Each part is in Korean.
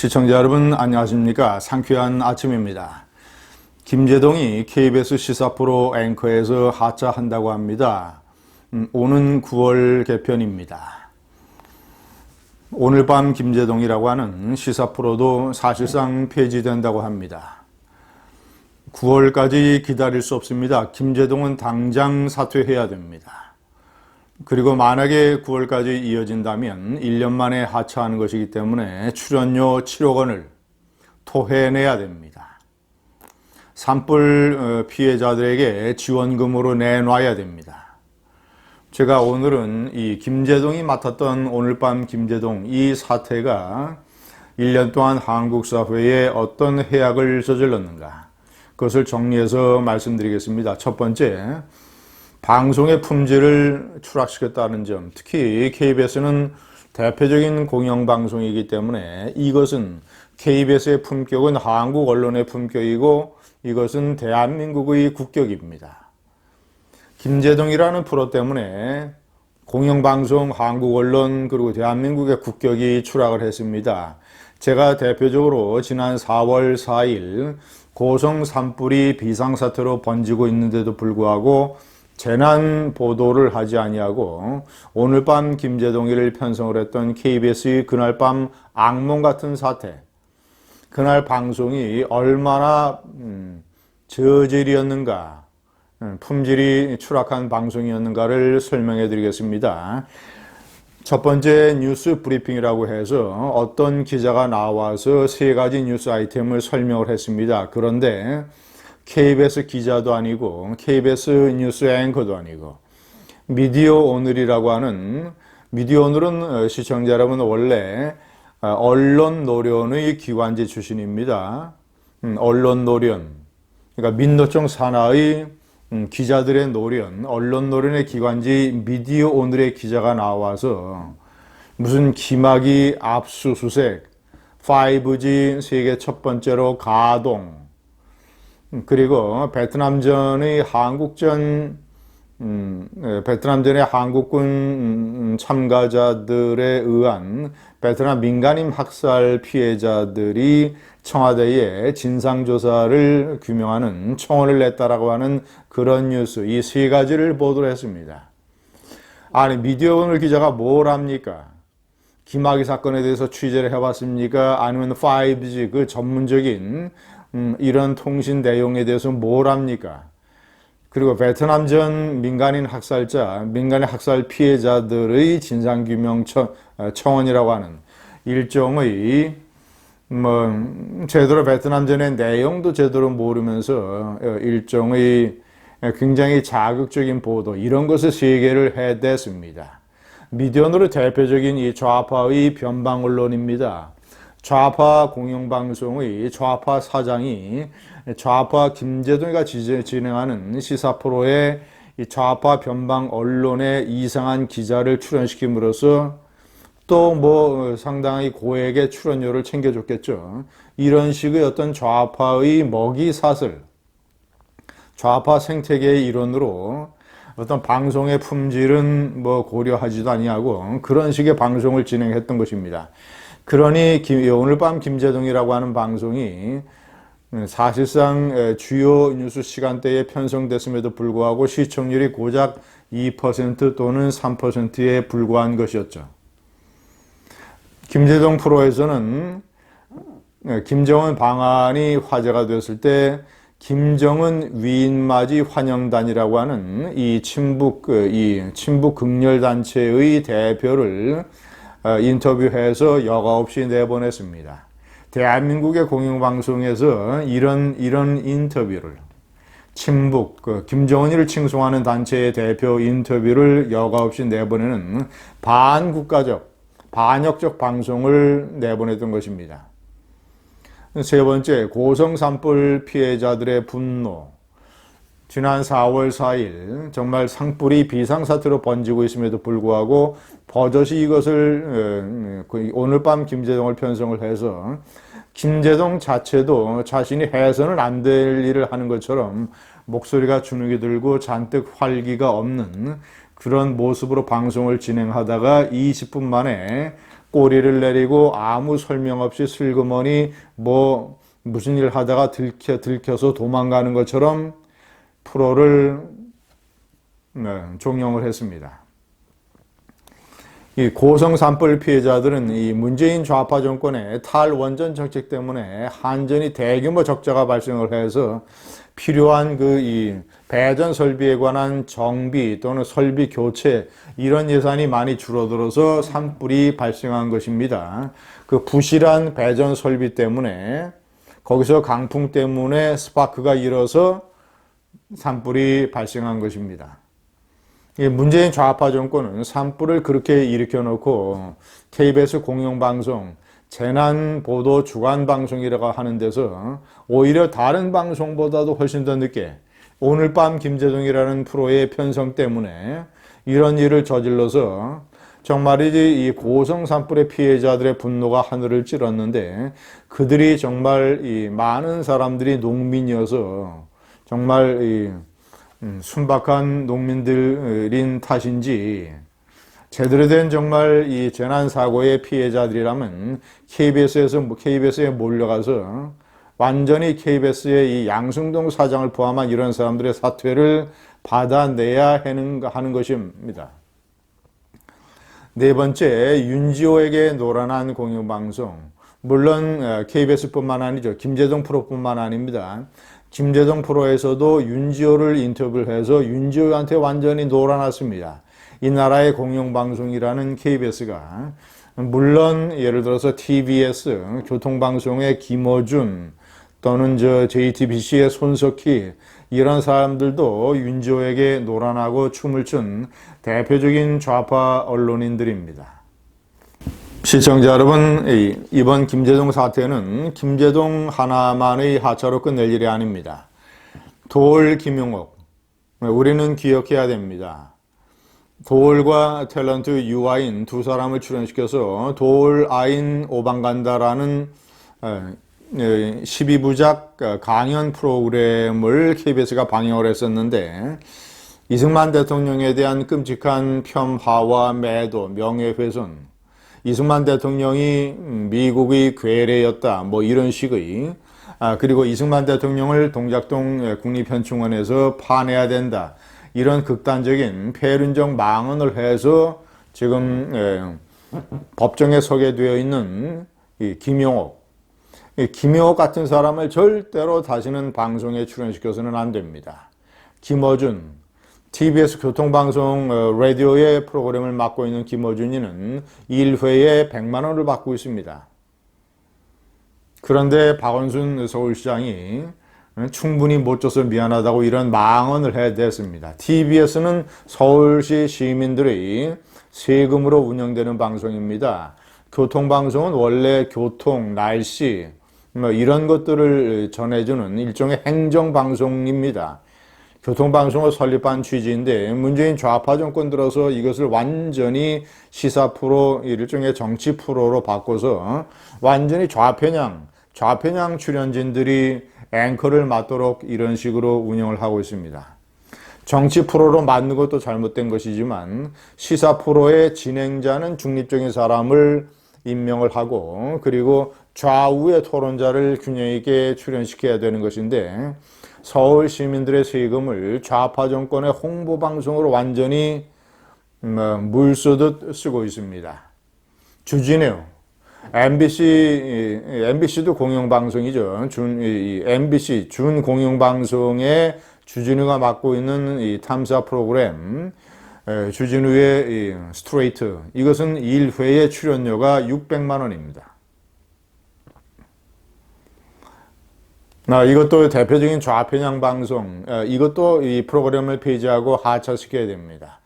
시청자 여러분 안녕하십니까? 상쾌한 아침입니다. 김제동이 KBS 시사 프로 앵커에서 하차한다고 합니다. 오는 9월 개편입니다. 오늘 밤 김제동이라고 하는 시사 프로도 사실상 폐지된다고 합니다. 9월까지 기다릴 수 없습니다. 김제동은 당장 사퇴해야 됩니다. 그리고 만약에 9월까지 이어진다면 1년 만에 하차하는 것이기 때문에 출연료 7억 원을 토해내야 됩니다. 산불 피해자들에게 지원금으로 내놔야 됩니다. 제가 오늘은 이 김제동이 맡았던 오늘 밤 김제동 이 사태가 1년 동안 한국 사회에 어떤 해악을 저질렀는가 그것을 정리해서 말씀드리겠습니다. 첫 번째, 방송의 품질을 추락시켰다는 점, 특히 KBS는 대표적인 공영방송이기 때문에 이것은 KBS의 품격은 한국 언론의 품격이고 이것은 대한민국의 국격입니다. 김제동이라는 프로 때문에 공영방송, 한국 언론 그리고 대한민국의 국격이 추락을 했습니다. 제가 대표적으로 지난 4월 4일 고성 산불이 비상사태로 번지고 있는데도 불구하고 재난 보도를 하지 아니하고 오늘 밤 김제동이를 편성을 했던 KBS의 그날 밤 악몽 같은 사태, 그날 방송이 얼마나 저질이었는가, 품질이 추락한 방송이었는가를 설명해 드리겠습니다. 첫 번째 뉴스 브리핑이라고 해서 어떤 기자가 나와서 세 가지 뉴스 아이템을 설명을 했습니다. 그런데 KBS 기자도 아니고 KBS 뉴스 앵커도 아니고 미디어 오늘이라고 하는, 미디어 오늘은 시청자 여러분 원래 언론 노련의 기관지 출신입니다. 언론 노련, 그러니까 민노총 산하의 기자들의 노련, 언론 노련의 기관지 미디어 오늘의 기자가 나와서 무슨 김학의 압수수색, 5G 세계 첫 번째로 가동, 그리고 베트남전의 한국군 참가자들에 의한 베트남 민간인 학살 피해자들이 청와대에 진상조사를 규명하는 청원을 냈다라고 하는 그런 뉴스, 이 세 가지를 보도를 했습니다. 아니, 미디어 오늘 기자가 뭘 합니까? 김학의 사건에 대해서 취재를 해봤습니까? 아니면 5G 그 전문적인 이런 통신 내용에 대해서 뭘 합니까? 그리고 베트남전 민간인 학살 피해자들의 진상규명 청원이라고 하는 일종의 제대로 베트남전의 내용도 제대로 모르면서 일종의 굉장히 자극적인 보도, 이런 것을 세 개를 해댔습니다. 미디어노르 대표적인 이 좌파의 변방 언론입니다. 좌파 공영방송의 좌파 사장이 좌파 김제동이가 진행하는 시사 프로에 이 좌파 변방 언론의 이상한 기자를 출연시킴으로써 또 상당히 고액의 출연료를 챙겨줬겠죠. 이런 식의 어떤 좌파의 먹이 사슬, 좌파 생태계의 일원으로 어떤 방송의 품질은 고려하지도 아니하고 그런 식의 방송을 진행했던 것입니다. 그러니 오늘 밤 김제동이라고 하는 방송이 사실상 주요 뉴스 시간대에 편성됐음에도 불구하고 시청률이 고작 2% 또는 3%에 불과한 것이었죠. 김제동 프로에서는 김정은 방한이 화제가 되었을 때 김정은 위인맞이 환영단이라고 하는 이 친북 극렬단체의 대표를 인터뷰해서 여과 없이 내보냈습니다. 대한민국의 공영방송에서 이런 인터뷰를, 김정은이를 칭송하는 단체의 대표 인터뷰를 여과 없이 내보내는 반국가적, 반역적 방송을 내보냈던 것입니다. 세 번째, 고성 산불 피해자들의 분노. 지난 4월 4일 정말 산불이 비상사태로 번지고 있음에도 불구하고 버젓이 이것을 오늘 밤 김제동을 편성을 해서 김제동 자체도 자신이 해서는 안 될 일을 하는 것처럼 목소리가 주눅이 들고 잔뜩 활기가 없는 그런 모습으로 방송을 진행하다가 20분 만에 꼬리를 내리고 아무 설명 없이 슬그머니 무슨 일 하다가 들켜서 도망가는 것처럼 프로를 종용을 했습니다. 이 고성 산불 피해자들은 이 문재인 좌파 정권의 탈원전 정책 때문에 한전이 대규모 적자가 발생을 해서 필요한 이 배전 설비에 관한 정비 또는 설비 교체 이런 예산이 많이 줄어들어서 산불이 발생한 것입니다. 그 부실한 배전 설비 때문에 거기서 강풍 때문에 스파크가 일어서 산불이 발생한 것입니다. 문재인 좌파 정권은 산불을 그렇게 일으켜놓고 KBS 공영방송, 재난보도 주간방송이라고 하는 데서 오히려 다른 방송보다도 훨씬 더 늦게 오늘 밤 김재동이라는 프로의 편성 때문에 이런 일을 저질러서 정말이지 이 고성 산불의 피해자들의 분노가 하늘을 찌렀는데 그들이 정말 이 많은 사람들이 농민이어서 정말 순박한 농민들인 탓인지 제대로 된 정말 이 재난사고의 피해자들이라면 KBS에 몰려가서 완전히 KBS의 이 양승동 사장을 포함한 이런 사람들의 사퇴를 받아내야 하는 것입니다. 네 번째, 윤지호에게 노란한 공영방송. 물론 KBS뿐만 아니죠. 김재동 프로뿐만 아닙니다. 김재동 프로에서도 윤지호를 인터뷰를 해서 윤지호한테 완전히 놀아놨습니다. 이 나라의 공영방송이라는 KBS가 물론 예를 들어서 TBS, 교통방송의 김어준 또는 JTBC의 손석희 이런 사람들도 윤지호에게 놀아나고 춤을 춘 대표적인 좌파 언론인들입니다. 시청자 여러분, 이번 김재동 사태는 김재동 하나만의 하차로 끝낼 일이 아닙니다. 도올 김용옥, 우리는 기억해야 됩니다. 도올과 탤런트 유아인 두 사람을 출연시켜서 도올 아인 오방간다라는 12부작 강연 프로그램을 KBS가 방영을 했었는데 이승만 대통령에 대한 끔찍한 폄하와 매도, 명예훼손, 이승만 대통령이 미국의 괴뢰였다 이런 식의 그리고 이승만 대통령을 동작동 국립현충원에서 파내야 된다 이런 극단적인 폐륜적 망언을 해서 지금 법정에 서게 되어 있는 이 김용옥 같은 사람을 절대로 다시는 방송에 출연시켜서는 안 됩니다. 김어준 TBS 교통방송 라디오의 프로그램을 맡고 있는 김어준이는 1회에 100만 원을 받고 있습니다. 그런데 박원순 서울시장이 충분히 못 줘서 미안하다고 이런 망언을 해댔습니다. TBS는 서울시 시민들의 세금으로 운영되는 방송입니다. 교통방송은 원래 교통, 날씨 이런 것들을 전해주는 일종의 행정방송입니다. 교통방송을 설립한 취지인데 문재인 좌파 정권 들어서 이것을 완전히 시사 프로, 일종의 정치 프로로 바꿔서 완전히 좌편향 출연진들이 앵커를 맡도록 이런 식으로 운영을 하고 있습니다. 정치 프로로 만든 것도 잘못된 것이지만 시사 프로의 진행자는 중립적인 사람을 임명을 하고 그리고 좌우의 토론자를 균형 있게 출연시켜야 되는 것인데 서울 시민들의 세금을 좌파 정권의 홍보 방송으로 완전히 물 쓰듯 쓰고 있습니다. 주진우, MBC도 공영방송이죠. MBC 준공영방송의 주진우가 맡고 있는 이 탐사 프로그램 주진우의 스트레이트 이것은 1회의 출연료가 600만 원입니다. 이것도 대표적인 좌편향 방송, 이것도 이 프로그램을 폐지하고 하차시켜야 됩니다.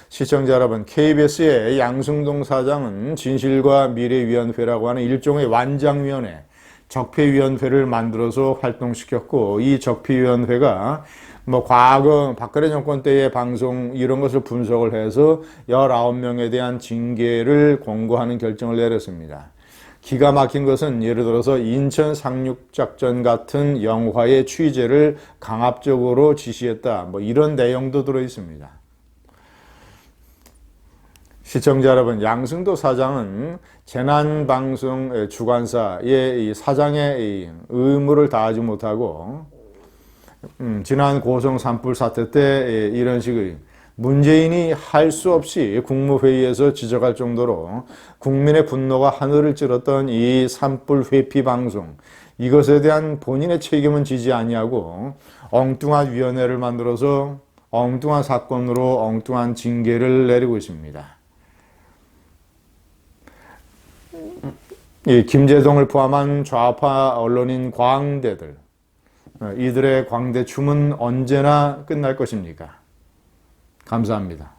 시청자 여러분, KBS의 양승동 사장은 진실과 미래위원회라고 하는 일종의 완장위원회, 적폐위원회를 만들어서 활동시켰고 이 적폐위원회가 과거 박근혜 정권 때의 방송 이런 것을 분석을 해서 19명에 대한 징계를 권고하는 결정을 내렸습니다. 기가 막힌 것은 예를 들어서 인천 상륙작전 같은 영화의 취재를 강압적으로 지시했다. 이런 내용도 들어 있습니다. 시청자 여러분, 양승도 사장은 재난방송 주관사의 이 사장의 이 의무를 다하지 못하고 지난 고성 산불 사태 때 이런 식의 문재인이 할 수 없이 국무회의에서 지적할 정도로 국민의 분노가 하늘을 찌렀던 이 산불 회피 방송, 이것에 대한 본인의 책임은 지지 아니하고 엉뚱한 위원회를 만들어서 엉뚱한 사건으로 엉뚱한 징계를 내리고 있습니다. 이 김재동을 포함한 좌파 언론인 광대들, 이들의 광대춤은 언제나 끝날 것입니까? 감사합니다.